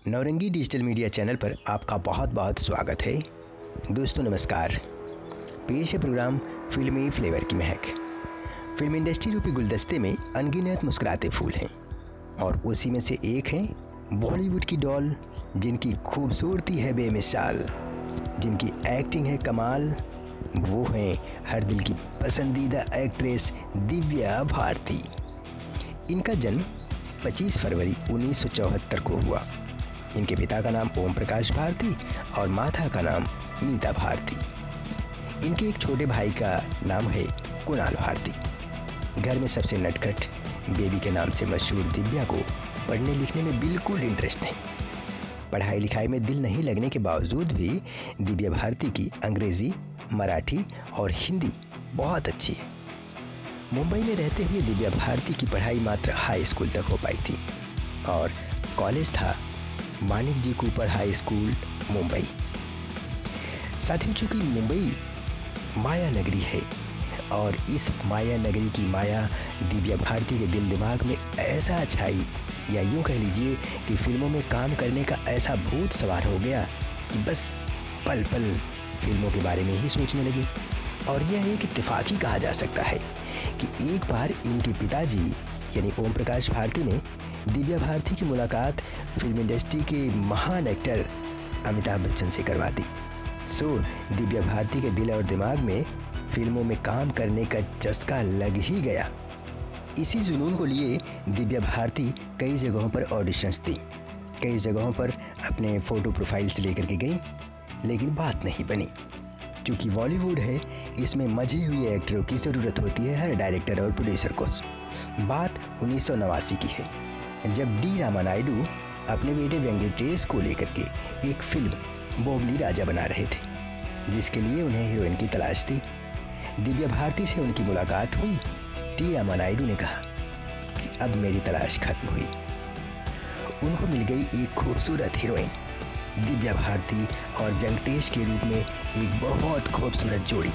Naurangi digital media channel पर आपका बहुत बहुत स्वागत है। दोस्तों नमस्कार। पेश है प्रोग्राम फिल्मी फ्लेवर की महक। फिल्म इंडस्ट्री रूपी गुलदस्ते में अनगिनत मुस्कुराते फूल हैं और उसी में से एक हैं बॉलीवुड की डॉल, जिनकी खूबसूरती है बेमिसाल, जिनकी एक्टिंग है कमाल। वो हैं हर दिल की पसंदीदा एक्ट्रेस दिव्या भारती। इनका जन्म 25 फरवरी 1974 को हुआ। इनके पिता का नाम ओम प्रकाश भारती और माता का नाम मीता भारती। इनके एक छोटे भाई का नाम है कुणाल भारती। घर में सबसे नटखट बेबी के नाम से मशहूर दिव्या को पढ़ने लिखने में बिल्कुल इंटरेस्ट नहीं। पढ़ाई लिखाई में दिल नहीं लगने के बावजूद भी दिव्या भारती की अंग्रेज़ी, मराठी और हिंदी बहुत अच्छी है। मुंबई में रहते हुए दिव्या भारती की पढ़ाई मात्र हाई स्कूल तक हो पाई थी और कॉलेज था मानिक जी कूपर हाई स्कूल मुंबई। साथ ही चूँकि मुंबई माया नगरी है और इस माया नगरी की माया दिव्या भारती के दिल दिमाग में ऐसा छाई, या यूँ कह लीजिए कि फिल्मों में काम करने का ऐसा भूत सवार हो गया कि बस पल पल फिल्मों के बारे में ही सोचने लगी। और यह एक इत्तेफाक ही कहा जा सकता है कि एक बार इनके पिताजी यानी ओम प्रकाश भारती ने दिव्या भारती की मुलाकात फिल्म इंडस्ट्री के महान एक्टर अमिताभ बच्चन से करवा दी। दिव्या भारती के दिल और दिमाग में फिल्मों में काम करने का चस्का लग ही गया। इसी जुनून को लिए दिव्या भारती कई जगहों पर ऑडिशंस दी, कई जगहों पर अपने फ़ोटो प्रोफाइल्स लेकर के गई, लेकिन बात नहीं बनी। क्योंकि बॉलीवुड है, इसमें मजे हुए एक्टरों की ज़रूरत होती है हर डायरेक्टर और प्रोड्यूसर को। बात 1989 की है, जब डी रामानायडू अपने बेटे वेंकटेश को लेकर के एक फिल्म बोबली राजा बना रहे थे, जिसके लिए उन्हें हीरोइन की तलाश थी। दिव्या भारती से उनकी मुलाकात हुई। डी रामानायडू ने कहा कि अब मेरी तलाश खत्म हुई। उनको मिल गई एक खूबसूरत हीरोइन। दिव्या भारती और वेंकटेश के रूप में एक बहुत खूबसूरत जोड़ी।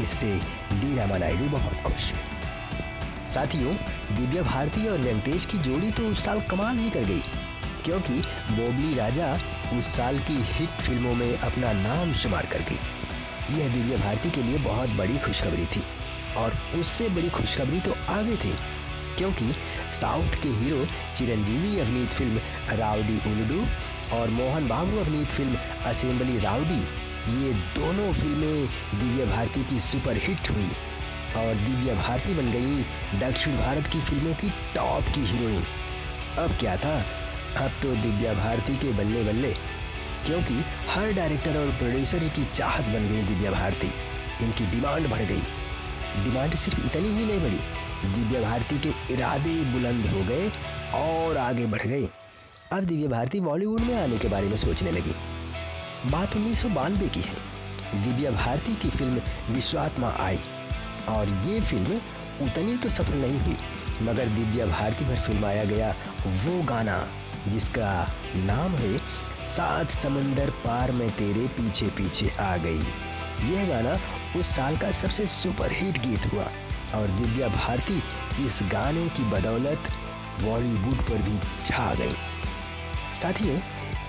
इससे डी रामानायडू बहुत खुश हुए। साथियों, दिव्या भारती और वेंकटेश की जोड़ी तो उस साल कमाल ही कर गई, क्योंकि बोबली राजा उस साल की हिट फिल्मों में अपना नाम शुमार कर गई। यह दिव्या भारती के लिए बहुत बड़ी खुशखबरी थी और उससे बड़ी खुशखबरी तो आगे थी, क्योंकि साउथ के हीरो चिरंजीवी अभिनीत फिल्म राउडी उलुडू और मोहन बाबू अभिनीत फिल्म असेंबली राउडी, ये दोनों फिल्में दिव्या भारती की सुपर हिट हुई और दिव्या भारती बन गई दक्षिण भारत की फिल्मों की टॉप की हीरोइन। अब क्या था, अब तो दिव्या भारती के बल्ले बल्ले, क्योंकि हर डायरेक्टर और प्रोड्यूसर की चाहत बन गई दिव्या भारती। इनकी डिमांड बढ़ गई। डिमांड सिर्फ इतनी ही नहीं बढ़ी, दिव्या भारती के इरादे बुलंद हो गए और आगे बढ़ गए। अब दिव्या भारती बॉलीवुड में आने के बारे में सोचने लगी। बात 1992 की है। दिव्या भारती की फिल्म विश्वात्मा आई और ये फिल्म उतनी तो सफल नहीं हुई, मगर दिव्या भारती पर फिल्माया गया वो गाना जिसका नाम है सात समंदर पार में तेरे पीछे पीछे आ गई। यह गाना उस साल का सबसे सुपर हिट गीत हुआ और दिव्या भारती इस गाने की बदौलत बॉलीवुड पर भी छा गई। साथियों,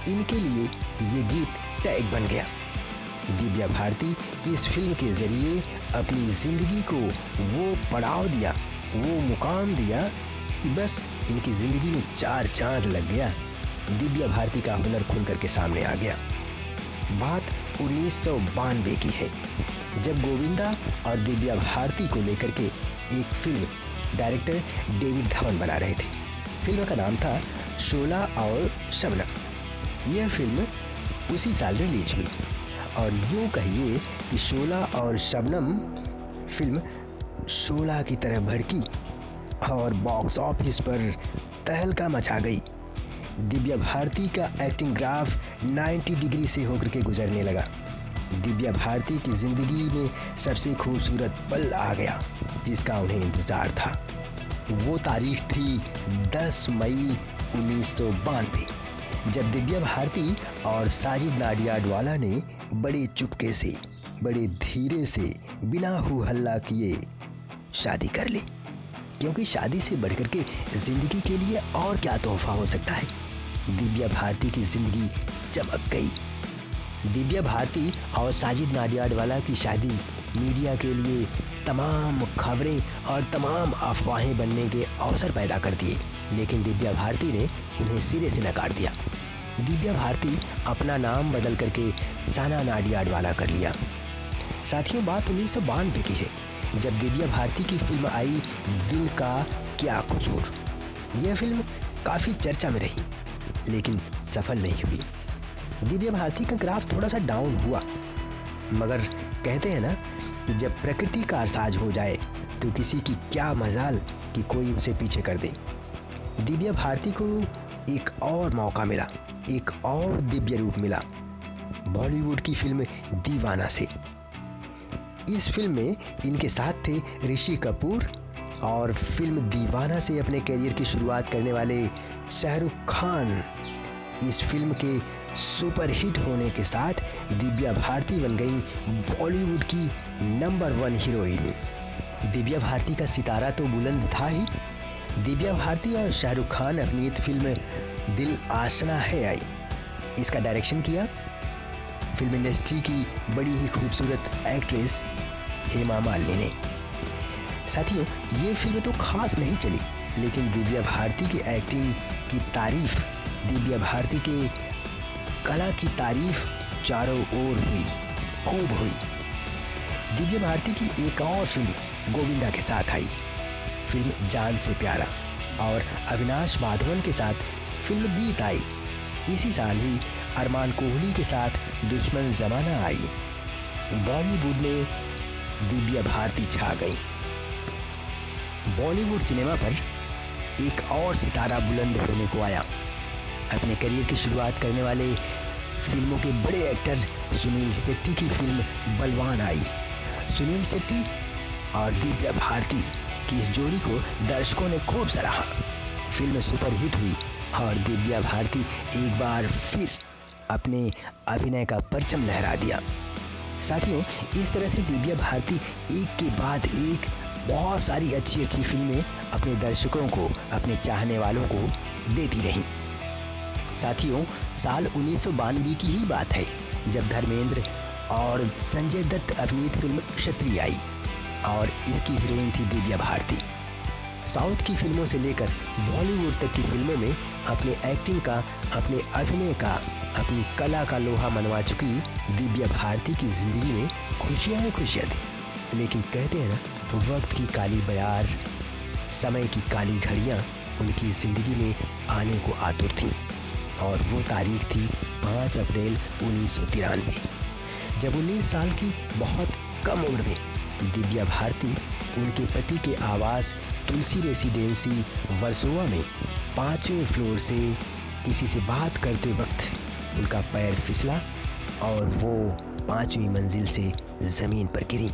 इनके लिए ये गीत टैग बन गया। दिव्या भारती इस फिल्म के ज़रिए अपनी ज़िंदगी को वो पड़ाव दिया, वो मुकाम दिया कि बस इनकी ज़िंदगी में चार चांद लग गया। दिव्या भारती का हुनर खुल करके सामने आ गया। बात 1992 की है, जब गोविंदा और दिव्या भारती को लेकर के एक फिल्म डायरेक्टर डेविड धवन बना रहे थे। फिल्म का नाम था शोला और शबनम। यह फिल्म उसी साल रिलीज हुई और यूँ कहिए कि शोला और शबनम फिल्म शोला की तरह भड़की और बॉक्स ऑफिस पर तहलका मचा गई। दिव्या भारती का एक्टिंग ग्राफ 90 डिग्री से होकर के गुजरने लगा। दिव्या भारती की ज़िंदगी में सबसे खूबसूरत पल आ गया जिसका उन्हें इंतज़ार था। वो तारीख थी 10 मई 1992, जब दिव्या भारती और साजिद नाडियाडवाला ने बड़े चुपके से, बड़े धीरे से, बिना हू हल्ला किए शादी कर ली। क्योंकि शादी से बढ़कर के ज़िंदगी के लिए और क्या तोहफा हो सकता है। दिव्या भारती की जिंदगी चमक गई। दिव्या भारती और साजिद नाडियाडवाला की शादी मीडिया के लिए तमाम खबरें और तमाम अफवाहें बनने के अवसर पैदा कर दिए, लेकिन दिव्या भारती ने उन्हें सिरे से नकार दिया। दिव्या भारती अपना नाम बदल करके साना नाडियाडवाला कर लिया। साथियों, बात 1992 की है, जब दिव्या भारती की फिल्म आई दिल का क्या कसूर। यह फिल्म काफ़ी चर्चा में रही, लेकिन सफल नहीं हुई। दिव्या भारती का ग्राफ थोड़ा सा डाउन हुआ, मगर कहते हैं ना कि जब प्रकृति का कारसाज हो जाए तो किसी की क्या मजाल कि कोई उसे पीछे कर दे। दिव्या भारती को एक और मौका मिला, एक और दिव्य रूप मिला बॉलीवुड की फिल्म दीवाना से। इस फिल्म में इनके साथ थे ऋषि कपूर और फिल्म दीवाना से अपने करियर की शुरुआत करने वाले शाहरुख खान। इस फिल्म के सुपर हिट होने के साथ दिव्या भारती बन गई बॉलीवुड की नंबर 1 हीरोइन। दिव्या भारती का सितारा तो बुलंद था ही। दिव्या भारती और शाहरुख खान अभिनीत फिल्म दिल आशना है आई। इसका डायरेक्शन किया फिल्म इंडस्ट्री की बड़ी ही खूबसूरत एक्ट्रेस हेमा मालिनी ने। साथियों, ये फिल्म तो खास नहीं चली, लेकिन दिव्या भारती की एक्टिंग की तारीफ, दिव्या भारती के कला की तारीफ चारों ओर हुई, खूब हुई। दिव्या भारती की एक और फिल्म गोविंदा के साथ आई, फिल्म जान से प्यारा, और अविनाश माधवन के साथ फिल्म गीत आई। इसी साल ही अरमान कोहली के साथ दुश्मन जमाना आई। बॉलीवुड में दिव्या भारती छा गई। बॉलीवुड सिनेमा पर एक और सितारा बुलंद होने को आया। अपने करियर की शुरुआत करने वाले फिल्मों के बड़े एक्टर सुनील शेट्टी की फिल्म बलवान आई। सुनील शेट्टी और दिव्या भारती की इस जोड़ी को दर्शकों ने खूब सराहा। फिल्म सुपरहिट हुई और दिव्या भारती एक बार फिर अपने अभिनय का परचम लहरा दिया। साथियों, इस तरह से दिव्या भारती एक के बाद एक बहुत सारी अच्छी अच्छी फिल्में अपने दर्शकों को, अपने चाहने वालों को देती रहीं। साथियों, साल 1992 की ही बात है जब धर्मेंद्र और संजय दत्त अभिनीत फिल्म क्षत्रिय आई और इसकी हीरोइन थी दिव्या भारती। साउथ की फिल्मों से लेकर बॉलीवुड तक की फिल्मों में अपने एक्टिंग का, अपने अभिनय का, अपनी कला का लोहा मनवा चुकी दिव्या भारती की जिंदगी में खुशियाँ ही खुशियाँ थी। लेकिन कहते हैं ना, वक्त की काली बयार, समय की काली घड़ियाँ उनकी ज़िंदगी में आने को आतुर थीं। और वो तारीख थी 5 अप्रैल 1993, जब 19 साल की बहुत कम उम्र में दिव्या भारती उनके पति के आवास तुलसी रेसिडेंसी वर्सोवा में 5वें फ्लोर से किसी से बात करते वक्त उनका पैर फिसला और वो 5वीं मंजिल से ज़मीन पर गिरी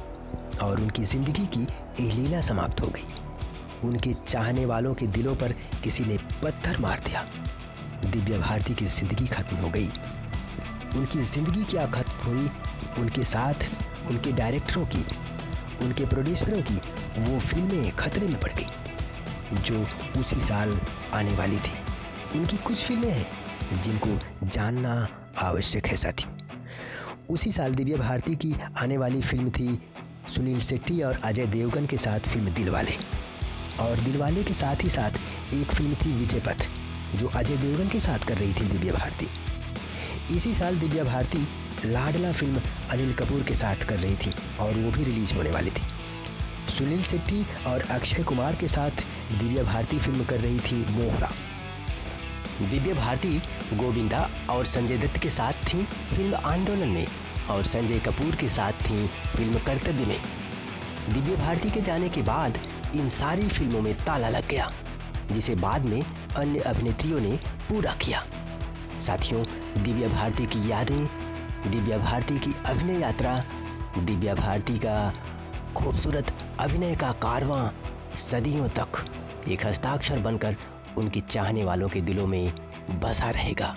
और उनकी ज़िंदगी की एक लीला समाप्त हो गई। उनके चाहने वालों के दिलों पर किसी ने पत्थर मार दिया। दिव्या भारती की ज़िंदगी खत्म हो गई। उनकी ज़िंदगी क्या खत्म हुई, उनके साथ उनके डायरेक्टरों की, उनके प्रोड्यूसरों की वो फिल्में खतरे में पड़ गई जो उसी साल आने वाली थी। उनकी कुछ फिल्में हैं जिनको जानना आवश्यक है साथियों। उसी साल दिव्या भारती की आने वाली फिल्म थी सुनील शेट्टी और अजय देवगन के साथ फिल्म दिलवाले, और दिलवाले के साथ ही साथ एक फिल्म थी विजय पथ जो अजय देवगन के साथ कर रही थी दिव्या भारती। इसी साल दिव्या भारती लाडला फिल्म अनिल कपूर के साथ कर रही थी और वो भी रिलीज होने वाली थी। सुनील शेट्टी और अक्षय कुमार के साथ दिव्या भारती फिल्म कर रही थी मोहरा। दिव्या भारती गोविंदा और संजय दत्त के साथ थीं फिल्म आंदोलन में और संजय कपूर के साथ थीं फिल्म कर्तव्य में। दिव्या भारती के जाने के बाद इन सारी फिल्मों में ताला लग गया, जिसे बाद में अन्य अभिनेत्रियों ने पूरा किया। साथियों, दिव्या भारती की यादें, दिव्या भारती की अभिनय यात्रा, दिव्या भारती का खूबसूरत अभिनय का कारवां सदियों तक एक हस्ताक्षर बनकर उनके चाहने वालों के दिलों में बसा रहेगा।